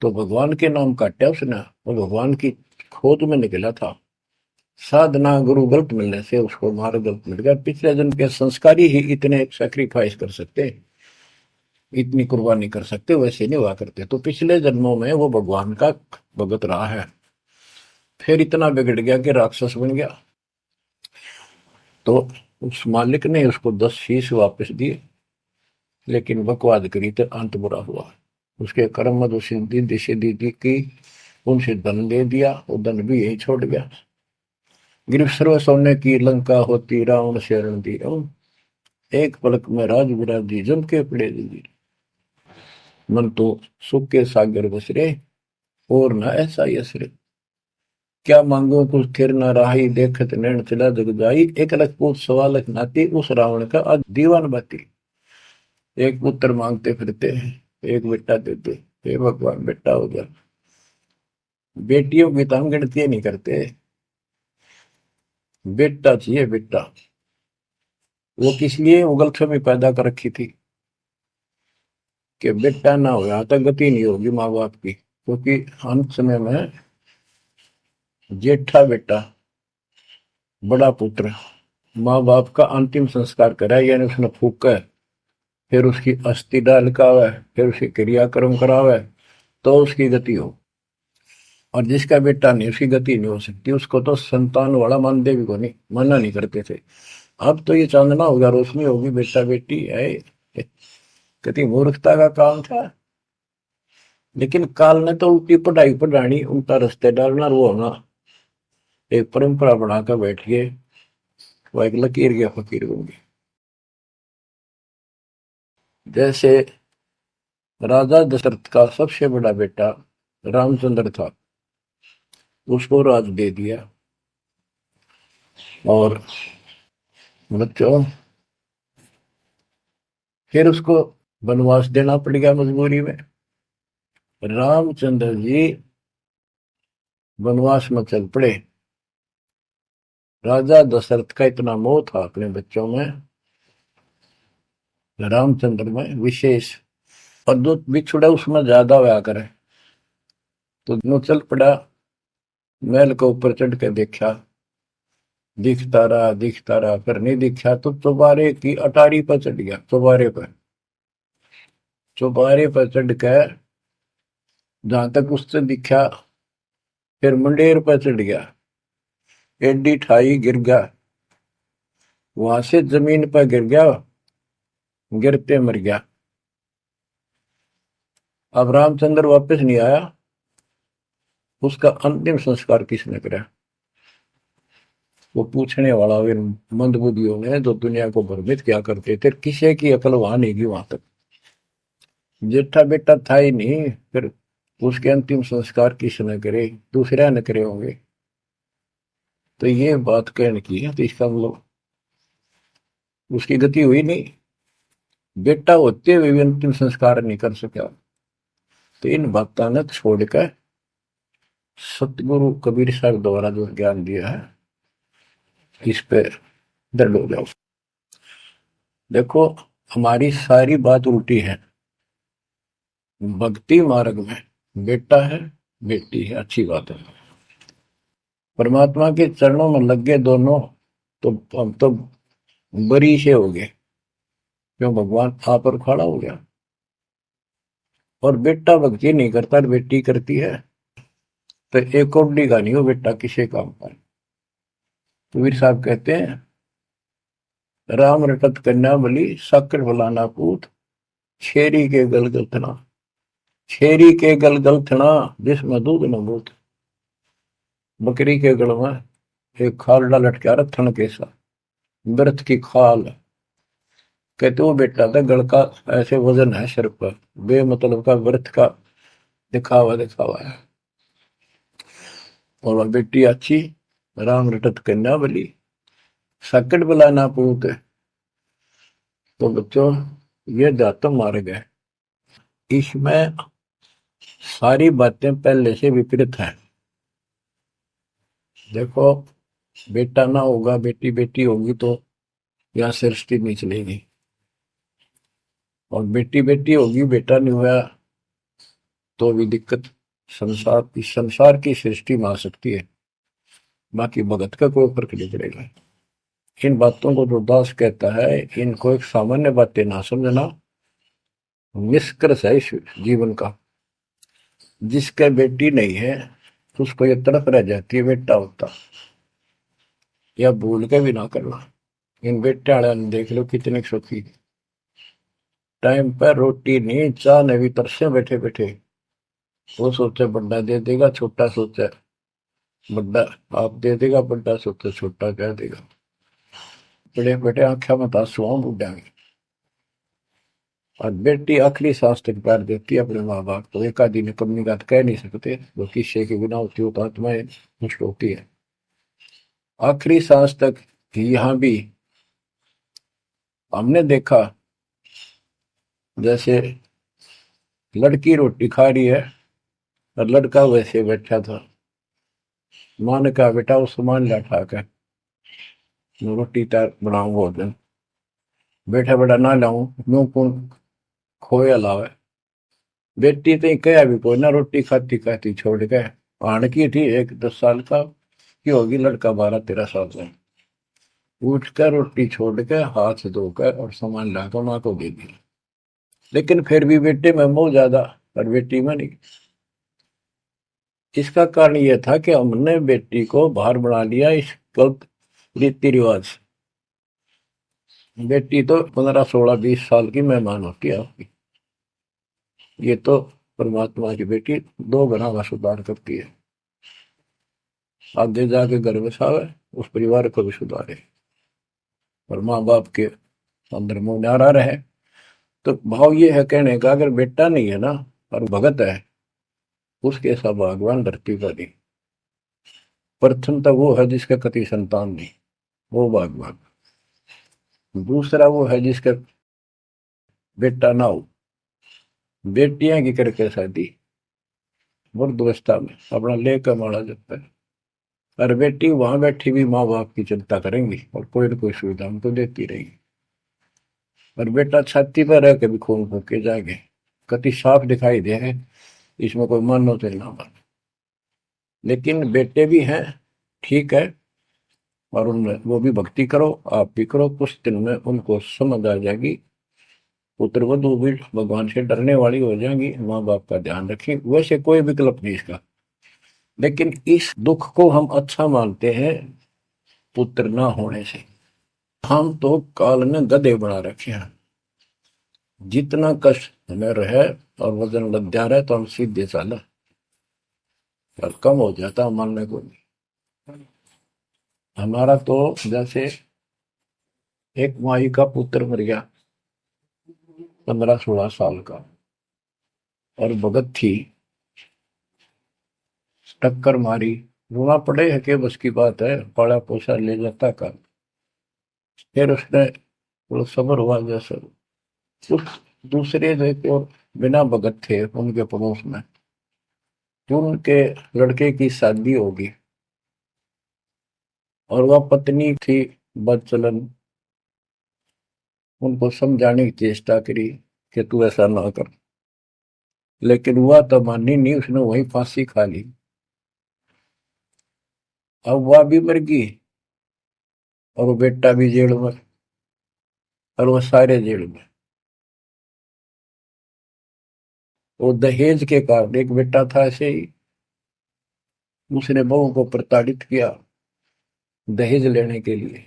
[SPEAKER 1] तो भगवान के नाम काटा उसने, वो भगवान की खोज में निकला था। साधना गुरु गलत मिलने से उसको मार्ग गलत मिल गया। पिछले जन्म के संस्कारी ही इतने सेक्रीफाइस कर सकते, इतनी कुर्बानी कर सकते, वैसे नहीं हुआ करते। तो पिछले जन्मों में वो भगवान का भगत रहा है, फिर इतना बिगड़ गया कि राक्षस बन गया। तो उस मालिक ने उसको 10 शीश वापस दिए, लेकिन बकवाद करी तो अंत बुरा हुआ। उसके कर्म में जो सिद्धि सिद्धि की, उनसे धन दे दिया, वो धन भी यही छोड़ गया। गिरफ्त सर्व सोने की लंका होती, रावण से रण दी, एक पलक में राज विराजी, जम के पड़े दी, मन तो सुख के सागर बसरे, और न ऐसा यसरे। क्या मांगो कुछ थिर न राही, देखत नैन चला जग जाई। एक रजपूत सवा लख नाती, उस रावण का आज दीवान बाती। एक पुत्र मांगते फिरते हैं, एक बेटा देते। हे भगवान, बेटा हो गया। बेटियों की तो हम गिनती नहीं करते, बेटा चाहिए बेटा। वो किस लिए वो गलतफहमी पैदा कर रखी थी कि बेटा ना हो तक गति नहीं होगी माँ बाप की, क्योंकि अंत समय में जेठा बेटा, बड़ा पुत्र माँ बाप का अंतिम संस्कार कराए, यानी उसने फूका है, फिर उसकी अस्थि डाल करावे, फिर उसकी क्रियाक्रम करावे, तो उसकी गति हो। और जिसका बेटा नहीं, उसकी गति नहीं हो सकती। उसको तो संतान वाला मानते भी को नहीं, मना नहीं करते थे। अब तो ये चांदना होगा, रोशनी होगी, बेटा बेटी है। कितनी मूर्खता का काम था। लेकिन काल ने तो उल्टी पढ़ाई पढ़ानी, उल्टा रास्ते डालना, वो होना एक परंपरा बनाकर बैठ गए। वो एक लकीर के फकीर होंगे। जैसे राजा दशरथ का सबसे बड़ा बेटा रामचंद्र था, उसको राज दे दिया। और बच्चों, फिर उसको वनवास देना पड़ गया मजबूरी में। रामचंद्र जी वनवास में चल पड़े। राजा दशरथ का इतना मोह था अपने बच्चों में, रामचंद्र में विशेष, और जो बिछुड़ा उसमें ज्यादा होया करे। तो नो चल पड़ा, महल के ऊपर चढ़ के देखा, दिखता रहा, फिर नहीं दिखा तो चौबारे की अटारी पर चढ़ गया। चौबारे पर चढ़ कर जहां तक उससे दिखा, फिर मुंडेर पर चढ़ गया, एडी ठाई गिर गया, वहां से जमीन पर गिर गया, गिरते मर गया। अब रामचंद्र वापस नहीं आया। उसका अंतिम संस्कार किसने करा? वो पूछने वाला वे मंदबुद्धियों ने जो दुनिया को भ्रमित क्या करते थे, किसी की अकल वहां नहीं गई वहां तक। जेठा बेटा था ही नहीं, फिर उसके अंतिम संस्कार किसने करे? दूसरा न करे होंगे। तो ये बात कहने की है, तो इसका मतलब उसकी गति हुई नहीं। बेटा होते हुए भी अंतिम संस्कार नहीं कर सका। तो इन बातों ने छोड़कर सतगुरु कबीर साहब द्वारा जो ज्ञान दिया है, इस पे दृढ़ हो जाओ। देखो, हमारी सारी बात उल्टी है। भक्ति मार्ग में बेटा है, बेटी है, अच्छी बात है। परमात्मा के चरणों में लग गए दोनों, तो हम तो बरी से हो गए, क्यों? भगवान आप पर खड़ा हो गया। और बेटा भक्ति नहीं करता, बेटी करती है, तो एक कोडी का नहीं हो बेटा किसी काम का। कबीर साहब कहते हैं, राम रटत कन्या बलि, साकर फलाना पूत, छेरी के गलगल थना। छेरी के गलगल थना, जिसमें दूध न बूत। बकरी के गल में एक खालडा लटका रहा थन के साथ, व्रत की खाल। कहते वो बेटा था गल का ऐसे वजन है सिर पर, बेमतलब का व्रत का दिखावा है। और वह बेटी अच्छी, राम रटत कन्या बली, सकट बुलाना पूत। तो बच्चों, ये दातम मार्ग है। इसमें सारी बातें पहले से विपरीत हैं। देखो, बेटा ना होगा, बेटी बेटी होगी, तो यहाँ सृष्टि नहीं चलेगी। और बेटी बेटी होगी, बेटा नहीं हुआ, तो भी दिक्कत संसार की सृष्टि में आ सकती है। बाकी भगत का कोई फर्क नहीं पड़ेगा। इन बातों को जो दास कहता है, इनको एक सामान्य बातें ना समझना, निष्कर्ष है इस जीवन का। जिसके बेटी नहीं है, उसको ये तड़प रह जाती है बेटा होता, या भूल के भी ना करना। इन बेटे वाले ने देख लो कितने सुखी, टाइम पर रोटी नहीं, चाह ने भी तरसे बैठे बैठे। वो सोचे बड़ा दे देगा, छोटा सोचे बड़ा आप दे देगा, बड़ा सोचे छोटा कह देगा। बड़े बेटे आंखें में आंसू बूढ़ा में। और बेटी आखिरी सांस तक प्यार देती है अपने माँ बाप को। एक आदि ने कमी का कह नहीं सकते, वो किस्से के बिना होती हो तो आत्माएं नष्ट होती है। आखिरी सांस तक यहाँ भी हमने देखा, जैसे लड़की रोटी खा रही है और लड़का वैसे बैठा था। माँ ने कहा बेटा वो सामान ला उठा कर, रोटी तैयार बनाऊं भोजन। बैठा बेटा ना लाऊं, यूं कौन खोए अलावे। बेटी तो कहा भी कोई ना, रोटी खाती खाती छोड़ के आण की थी, एक 10 साल का की होगी, लड़का 12-13 साल का। उठ कर रोटी छोड़ के हाथ धोकर और सामान लाकर माँ को दे दिया। लेकिन फिर भी बेटे में मोह ज्यादा और बेटी में नहीं। इसका कारण यह था कि हमने बेटी को बाहर बना लिया इस गलत रीति रिवाज से। बेटी तो 15-16-20 साल की मेहमान होती है आपकी। ये तो परमात्मा की बेटी 2 गुना का सुधार करती है। आगे जाके घर बसावे, उस परिवार को भी सुधारे और माँ बाप के अंदर मुंह न्यारा रहे। तो भाव ये है कहने का, अगर बेटा नहीं है ना और भगत है, उसके ऐसा भगवान धरती पर नहीं। प्रथम तो वो है जिसका कति संतान नहीं, वो भगवान। दूसरा वो है जिसका बेटा ना हो, बेटियां की करके शादी वृद्धावस्था में अपना लेकर मारा जाता है। और बेटी वहां बैठी भी माँ बाप की चिंता करेंगी और कोई न कोई सुविधा उनको देती रहेगी। और बेटा छाती पर रह के भी खून फूके जाएंगे, कति साफ दिखाई दे है, इसमें कोई मानो तो ना मान। लेकिन बेटे भी हैं, ठीक है, और उनमें वो भी भक्ति करो, आप भी करो, कुछ दिन में उनको समझ आ जाएगी। पुत्र वधु भी भगवान से डरने वाली हो जाएंगी, माँ बाप का ध्यान रखें। वैसे कोई विकल्प नहीं इसका। लेकिन इस दुख को हम अच्छा मानते हैं पुत्र ना होने से। हम तो काल ने गधे बना रखे हैं। जितना कष्ट हमें रहे और वजन लग जा रहा है तो हम सीधे चला और कम हो जाता मानने को नहीं। हमारा तो जैसे एक माई का पुत्र मर गया 15-16 साल का, और भगत थी, टक्कर मारी, रोना पड़े है कि बस की बात है, पाला पोसा ले जाता का। फिर उसने थोड़ा सब्र हुआ जैसे। उस दूसरे जो एक और बिना भगत थे उनके पड़ोस में, जो उनके लड़के की शादी होगी और वह पत्नी थी बदचलन, उनको समझाने की चेष्टा करी कि तू ऐसा ना कर। लेकिन वह तो मानी नहीं, उसने वही फांसी खा ली। अब वह भी मर गई और वो बेटा भी जेल में, और वो सारे जेल में। वो दहेज के कारण, एक बेटा था ऐसे ही, उसने बहू को प्रताड़ित किया दहेज लेने के लिए।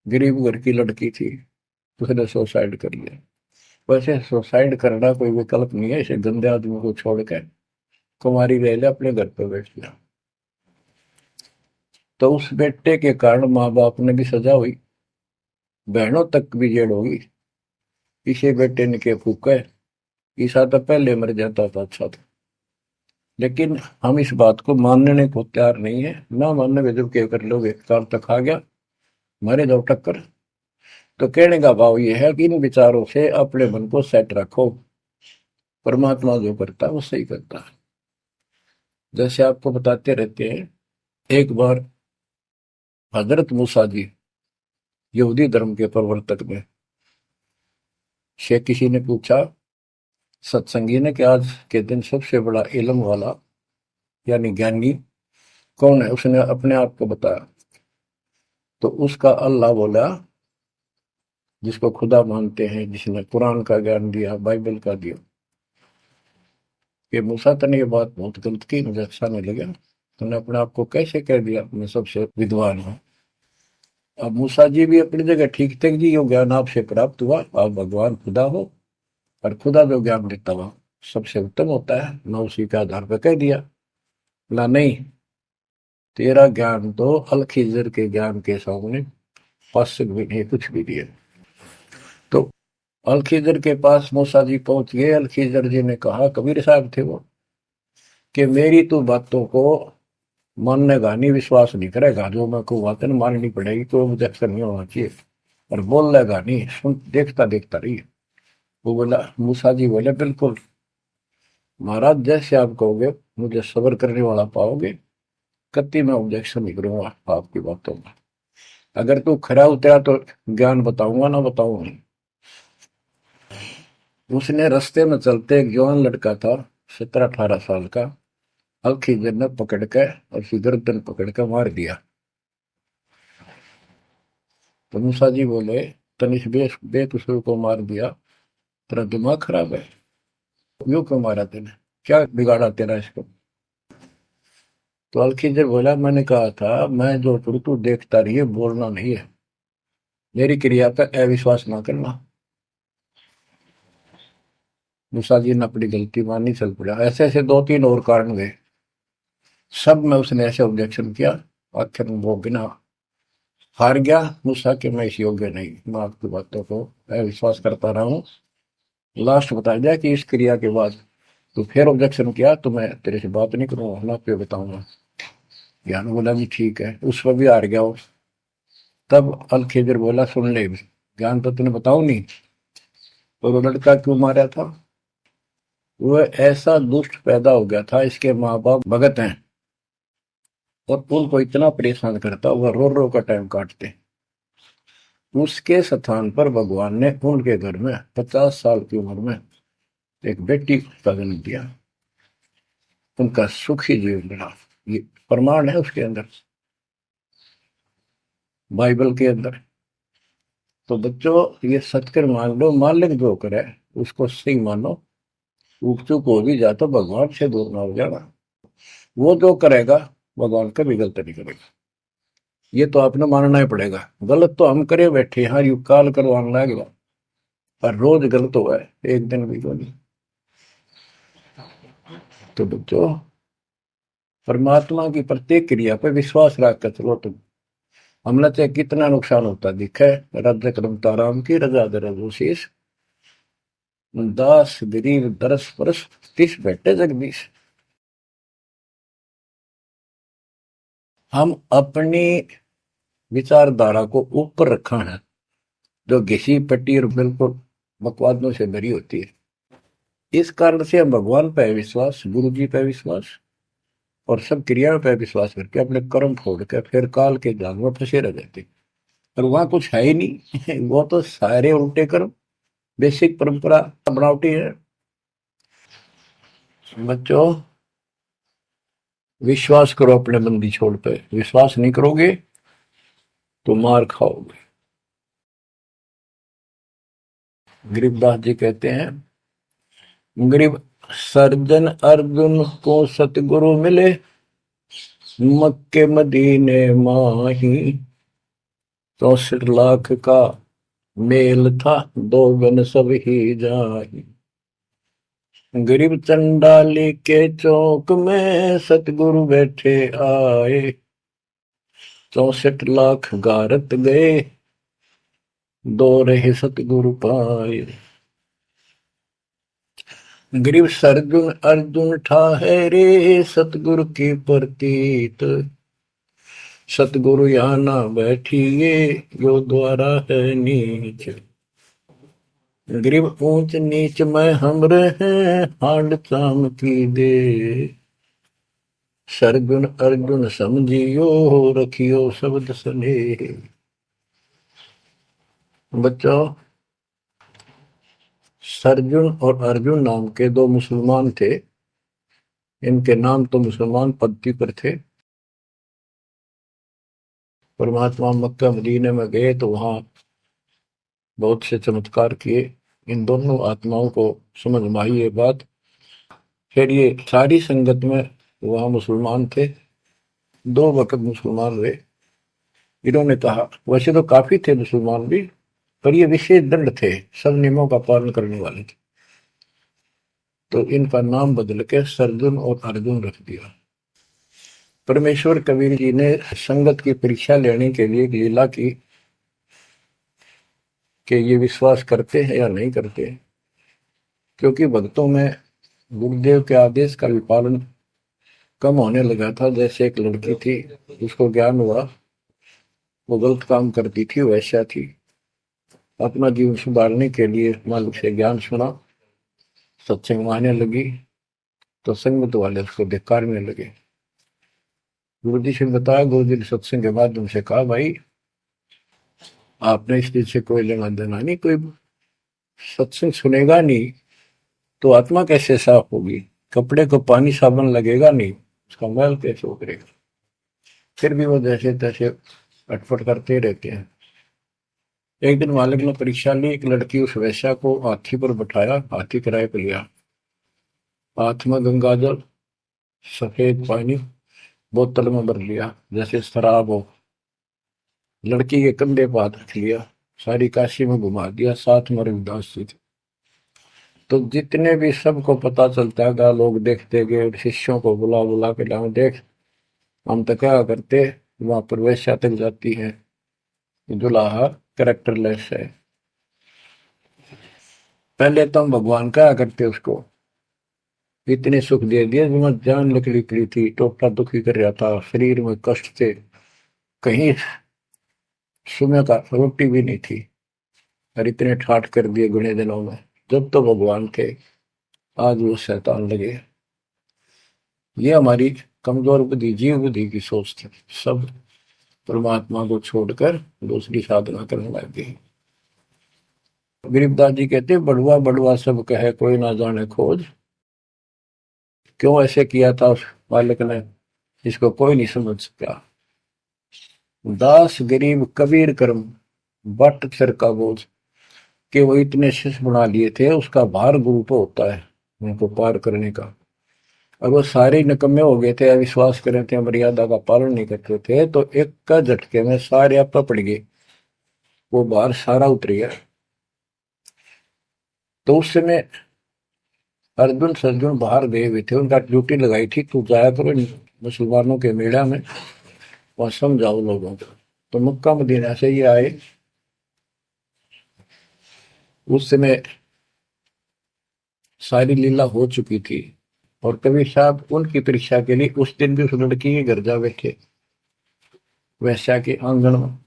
[SPEAKER 1] गरीब घर की लड़की थी, उसने सुसाइड कर लिया। वैसे सुसाइड करना कोई विकल्प नहीं है, इसे गंदे आदमी को छोड़कर कुमारी रह ले, अपने घर पर बैठ गया। तो उस बेटे के कारण माँ बाप ने भी सजा हुई, बहनों तक भी जेल होगी। इसे बेटे ने के फूका, ईसा तो पहले मर जाता था अच्छा था। लेकिन हम इस बात को मानने को तैयार नहीं है, ना मानने में जब क्या कर लोगे, काल तक आ गया मारे दो टक्कर। तो कहने का भाव ये है कि इन विचारों से अपने मन को सेट रखो, परमात्मा जो करता है वो सही करता है। जैसे आपको बताते रहते हैं, एक बार हजरत मूसा जी, यहूदी धर्म के प्रवर्तक में, से किसी ने पूछा सत्संगी ने कि आज के दिन सबसे बड़ा इल्म वाला यानी ज्ञानी कौन है। उसने अपने आप को बताया। तो उसका अल्लाह बोला, जिसको खुदा मानते हैं, जिसने कुरान का ज्ञान दिया, बाइबल का दिया। कि मूसा तने ये बात बहुत गलत की, मुझे अच्छा नहीं लगा, तुमने अपने आप को कैसे कह दिया मैं सबसे विद्वान हूँ। अब मूसा जी भी अपनी जगह ठीक थे जी, यो ज्ञान आपसे प्राप्त हुआ, आप भगवान खुदा हो, और खुदा जो ज्ञान देता हुआ सबसे उत्तम होता है, मैं उसी के आधार पर कह दिया। बोला नहीं, तेरा ज्ञान तो अल खिजर के ज्ञान के सामने फासिक भी नहीं, कुछ भी नहीं है। तो अलखिजर के पास मूसा जी पहुंच गए। अलखिजर जी ने कहा, कबीर साहब थे वो, कि मेरी तो बातों को माननेगा नहीं, विश्वास नहीं करेगा, जो मैं को बातें माननी पड़ेगी, कोई ऑब्जेक्शन नहीं होना चाहिए, और बोल लेगा नहीं, सुन देखता देखता रही। वो बोला, मूसा जी बोले, बिल्कुल महाराज, जैसे आप कहोगे, मुझे सब्र करने वाला पाओगे, कति मैं ऑब्जेक्शन नहीं करूंगा आपकी बातों में। अगर तू खरा उतरा तो ज्ञान बताऊंगा, ना बताऊंगा नहीं। उसने रास्ते में चलते, एक जवान लड़का था, 17-18 साल का, अलखिजर ने पकड़ के और उसकी गर्दन पकड़ के मार दिया। तो मूसा जी बोले, तनिष बेकसूर को मार दिया, तेरा दिमाग खराब है, यूं क्यों मारा तेने, क्या बिगाड़ा तेरा इसको। तो अलखिजर बोला, मैंने कहा था मैं जो करूं तू देखता रहिए, बोलना नहीं है, मेरी क्रिया पे अविश्वास ना करना। मूसा जी ने अपनी गलती मानी, चल पड़ा। ऐसे ऐसे 2-3 और कारण गए, सब में उसने ऐसे ऑब्जेक्शन किया। आखिर में वो बिना हार गया। मूसा कि मैं इस योग्य नहीं, मैं आपकी बातों को अविश्वास करता रहा हूँ। लास्ट बता दिया कि इस क्रिया के बाद तो फिर ऑब्जेक्शन किया तो मैं तेरे से बात नहीं करूंगा, ना पे बताऊंगा। ज्ञान बोला भी ठीक है, उस पर भी हार गया वो। तब अलखिजर बोला, सुन ले, ज्ञान तो तूने बताऊ नहीं, तो वो लड़का क्यों मारा था। वो ऐसा दुष्ट पैदा हो गया था, इसके माँ बाप भगत हैं, और उनको इतना परेशान करता, वह रो रो का टाइम काटते। उसके स्थान पर भगवान ने उनके घर में 50 साल की उम्र में एक बेटी का जन्म दिया। उनका सुखी जीवन रहा। ये प्रमाण है उसके अंदर, बाइबल के अंदर। तो बच्चों, ये सत्कर मान लो, मालिक जो करे उसको सिंह मानो। ऊक चूक हो भी जा तो भगवान से दूर ना हो जाना। वो जो करेगा भगवान कभी गलत नहीं करेगा, ये तो आपने मानना ही पड़ेगा। गलत तो हम करे बैठे, हाँ यू काल करवाने लगेगा, पर रोज गलत हुआ है, एक दिन भी तो नहीं। तो बच्चों, परमात्मा की प्रत्येक क्रिया पर विश्वास रख कर चलो तुम। हमने चाहे कितना नुकसान होता दिखे, रज करमता राम की रजा दरशीष, दास गरीब दरस परस तिस बैठे जगदीश। हम अपनी विचारधारा को ऊपर रखा है, जो घिसी पट्टी और बिल्कुल बकवादों से भरी होती है। इस कारण से हम भगवान पे विश्वास, गुरु जी पे विश्वास, और सब क्रियाओं पे विश्वास करके अपने कर्म छोड़ के फिर काल के जाल में फंसे रह जाते। और वहां कुछ है ही नहीं वो तो सारे उल्टे कर्म, बेसिक परंपरा बनावटी है। बच्चों, विश्वास करो अपने बंदी छोड़ पे, विश्वास नहीं करोगे तो मार खाओगे। गरीबदास जी कहते हैं, गरीब सर्जन अर्जुन को सतगुरु मिले, मक्के मदीने माही, 64 लाख का मेल था, दो गन सब ही जाही। गरीब चंडाली के चौक में सतगुरु बैठे आए, 64 लाख गारत गए, दो रहे सतगुरु पाए। गरीब सरजुन अर्जुन ठाहरे, सतगुरु की प्रतीत, सतगुरु यहाँ ना बैठिए, जो द्वारा है नीच। गरीब ऊंच नीच में हम रहे, हांड चाम की दे, सरगुन अर्जुन समझियो, रखियो शब्द स्नेह। बच्चों, सरजुन और अर्जुन नाम के 2 मुसलमान थे। इनके नाम तो मुसलमान पद्धति पर थे। परमात्मा मक्का मदीने में गए तो वहां बहुत से चमत्कार किए। इन दोनों आत्माओं को समझ में आई ये बात। फिर ये सारी संगत में वहां मुसलमान थे, 2 वक्त मुसलमान हुए। इन्होंने कहा, वैसे तो काफी थे मुसलमान भी, पर ये विशेष दंड थे, सब नियमों का पालन करने वाले थे। तो इनका नाम बदल के सरजुन और अर्जुन रख दिया। परमेश्वर कबीर जी ने संगत की परीक्षा लेने के लिए एक लीला की। कि ये विश्वास करते हैं या नहीं करते हैं। क्योंकि भक्तों में गुरुदेव के आदेश का भी पालन कम होने लगा था। जैसे एक लड़की थी, उसको ज्ञान हुआ वो गलत काम करती थी, वैसा थी। अपना जीवन सुधारने के लिए मालिक से ज्ञान सुना, सत्संग में आने लगी तो संगत वाले उसको धिक्कारने लगे। गुरु जी से बताया, गुरु जी ने सत्संग के बाद उनसे कहा, भाई आपने इस चीज से कोई लेना देना नहीं, कोई सत्संग सुनेगा नहीं तो आत्मा कैसे साफ होगी, कपड़े को पानी साबुन लगेगा नहीं, उसका मैल कैसे उतरेगा। फिर भी वो जैसे तैसे अटपट करते रहते हैं। एक दिन मालिक ने परीक्षा ली, एक लड़की उस वैश्या को हाथी पर बैठाया, हाथी किराए पर लिया, हाथ में गंगाजल सफेद पानी बोतल में भर लिया जैसे शराब हो, लड़की के कंधे पर हाथ रख लिया, सारी काशी में घुमा दिया, साथ में रविदास जी थे। तो जितने भी सबको पता चलता है, लोग देखते गए, शिष्यों को बुला बुला के लाओ, देख हम तो क्या करते, वहां पर वैश्या तक जाती है, दुल्हा कैरेक्टरलेस है। पहले तो हम भगवान क्या करते उसको, इतने सुख दे दिए, जान निकली पड़ी थी, टोटा दुखी कर रहा था, शरीर में कष्ट थे, कहीं सुबह का रोटी भी नहीं थी, और इतने ठाठ कर दिए गुने दिनों में। जब तो भगवान थे, आज वो शैतान लगे। ये हमारी कमजोर बुद्धि, जीव बुद्धि की सोच थी। सब परमात्मा को छोड़कर दूसरी साधना करने लग गई। गरीबदास जी कहते, बड़ुआ बड़ुआ सब कहे कोई ना जाने खोज। क्यों ऐसे किया था उस बालक ने, इसको कोई नहीं समझ सका। दास गरीब कबीर कर्म बट सिर का बोझ, कि वो इतने शिष्य बना लिए थे, उसका भार गुरु पे होता है उनको पार करने का। और वो सारे निकम्मे हो गए थे, अविश्वास कर रहे थे, मर्यादा का पालन नहीं करते थे, तो एक का झटके में सारे आप पड़ गए, वो भार सारा उतर गया। तो उस समय अर्जुन सर्जुन बाहर गए हुए थे, उनका ड्यूटी लगाई थी, तू जाया करो मुसलमानों के मेला में, वहां समझाओ लोगों को। तो मक्का मदीना से ये आए। उस समय सारी लीला हो चुकी थी, और कबीर साहब उनकी परीक्षा के लिए उस दिन भी उस लड़की के घर जा बैठे, वैश्या के आंगन में।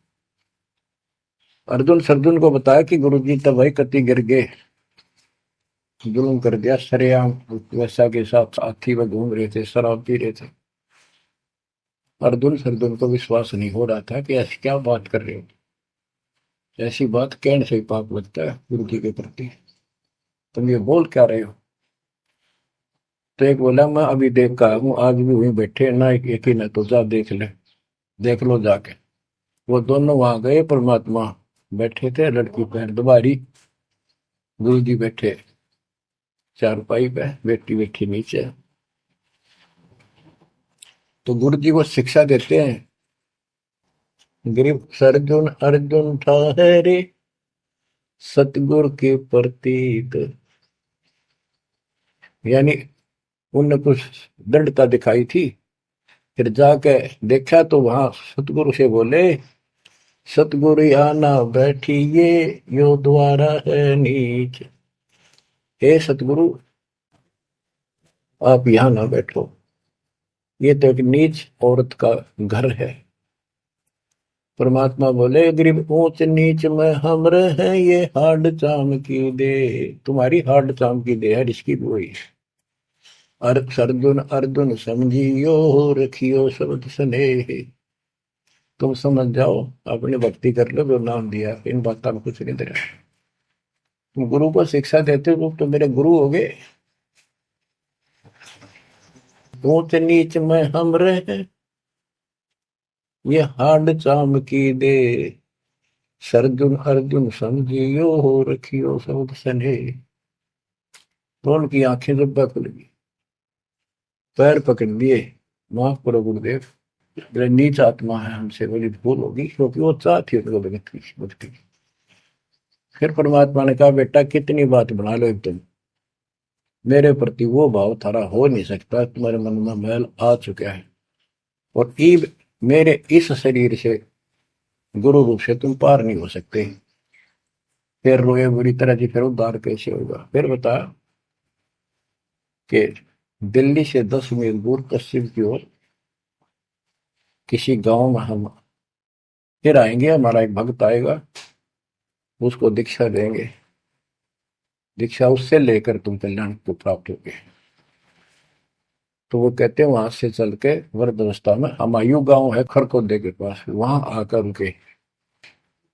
[SPEAKER 1] अर्जुन सर्जुन को बताया कि गुरुजी तब भाई कति गिर गए, जुल्म कर दिया सरेआम, वैश्या के साथ साथी में घूम रहे थे, शराब पी रहे थे। अर्जुन सर्जुन को विश्वास नहीं हो रहा था कि ऐसी क्या बात कर रहे हो, ऐसी बात कहने से ही पाप लगता है गुरु जी के प्रति, तुम ये बोल क्या रहे हो। तो एक बोला, मैं अभी देख का हूँ, आज भी वहीं बैठे ना, एक ही ना, तो जा देख ले, देख लो जाके। वो दोनों वहां गए, परमात्मा बैठे थे, लड़की पैर दुबारी, गुरु जी बैठे चारपाई पे, बेटी बैठी नीचे। तो गुरु जी को शिक्षा देते हैं, गरीब सर्जुन अर्जुन ठहरे सतगुरु के प्रतीक। यानी उनने कुछ दृढ़ता दिखाई थी, फिर जाके देखा तो वहां सतगुरु से बोले, सतगुरु आना बैठिए, यो द्वारा है नीच। हे सतगुरु, आप यहाँ ना बैठो, ये तो एक नीच औरत का घर है। परमात्मा बोले, गरीब ऊंच नीच में हम रहे, ये हाड चाम की दे, तुम्हारी हाड चाम की दे है, इसकी भी वही। अर्जुन अर्जुन समझियो, रखियो शब्द स्नेह। तुम समझ जाओ, अपनी भक्ति कर लो, जो नाम दिया, इन बातों में कुछ नहीं दे रहा। तुम गुरु को शिक्षा देते हो तो मेरे गुरु हो गए। ऊंच नीच में हम रहे, ये हाड चाम की दे, सर्जुन अर्जुन समझियो, रखियो शब्द स्नेह। तो उनकी आंखें जब खुल गई, पैर पकड़ लिए, माफ करो गुरुदेव, मेरे नीच आत्मा है, हमसे बड़ी भूल होगी, क्योंकि वो चाहती है उनको भक्ति की। फिर परमात्मा ने कहा, बेटा कितनी बात बना लो तुम, मेरे प्रति वो भाव थारा हो नहीं सकता, तुम्हारे मन में मैल आ चुका है, और ईब मेरे इस शरीर से गुरु रूप से तुम पार नहीं हो सकते। फिर रोए बुरी तरह जी, फिर उद्धार कैसे होगा? फिर बता कि दिल्ली से 10 मील दूर पश्चिम की ओर किसी गांव में हम फिर आएंगे, हमारा एक भक्त आएगा, उसको दीक्षा देंगे, दीक्षा उससे लेकर तुम कल्याण को प्राप्त होगे। तो वो कहते हैं वहां से चल के वृद्धावस्था में हमायूं गांव है खरखोदे के पास, वहां आकर उनके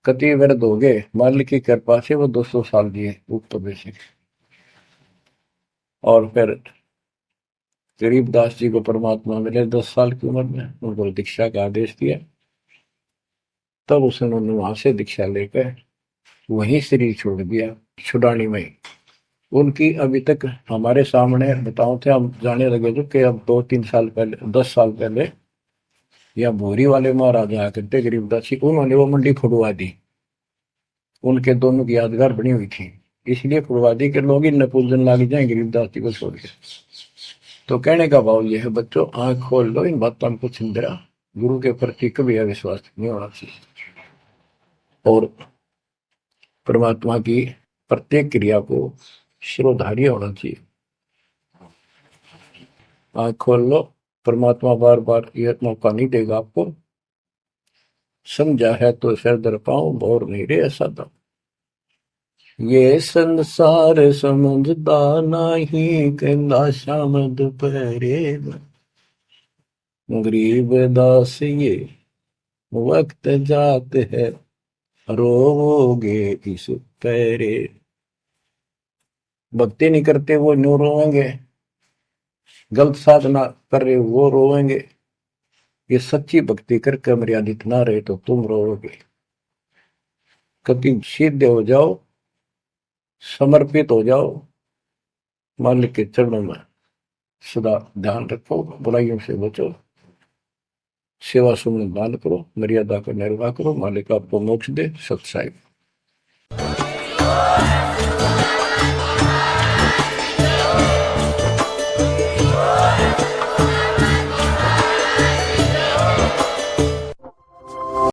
[SPEAKER 1] कति वृद्ध हो गए, मालिक की कृपा से वो 200 साल जिए ऊपर से। और फिर गरीबदास जी को परमात्मा मिले 10 साल की उम्र में, उनको दीक्षा का आदेश दिया। तब उसने वहां से दीक्षा लेकर वहीं शरीर छोड़ दिया, छुड़ानी में। उनकी अभी तक हमारे सामने बताओ थे, हम जाने लगे थे कि अब 2-3 साल पहले, 10 साल पहले, या भोरी वाले महाराज आया करते गरीबदास जी, उन्होंने वो मंडी फुड़वा दी। उनके दोनों की यादगार बनी हुई थी, इसलिए फुड़वा दी कि लोग इन पूजन लाग जाए गरीबदास जी को छोड़ के। तो कहने का भाव यह है बच्चों, आंख खोल लो, इन बातों में कुछ इंदिरा, गुरु के प्रति कभी अविश्वास नहीं होना चाहिए, और परमात्मा की प्रत्येक क्रिया को शिरोधार्य होना चाहिए। आंख खोल लो, परमात्मा बार बार यह मौका नहीं देगा आपको। समझा है तो सिर दर पाओ, बोर नहीं रे ऐसा दम। ये संसार समझदा नहीं, कहंदा शाम दोपहरे गरीब दास ये वक्त जात है, रोवोगे इस पैरे। भक्ति नहीं करते वो न्यू रोएंगे, गलत साधना कर रहे वो रोएंगे। ये सच्ची भक्ति करके मर्यादित ना रहे तो तुम रोओगे। कभी सीधे हो जाओ, समर्पित हो जाओ, मालिक के चरणों में सदा ध्यान रखो, बुराइयों से बचो, सेवा सुमन दान करो, मर्यादा का निर्वाह करो, मालिक आपको मोक्ष दे। सत्साई।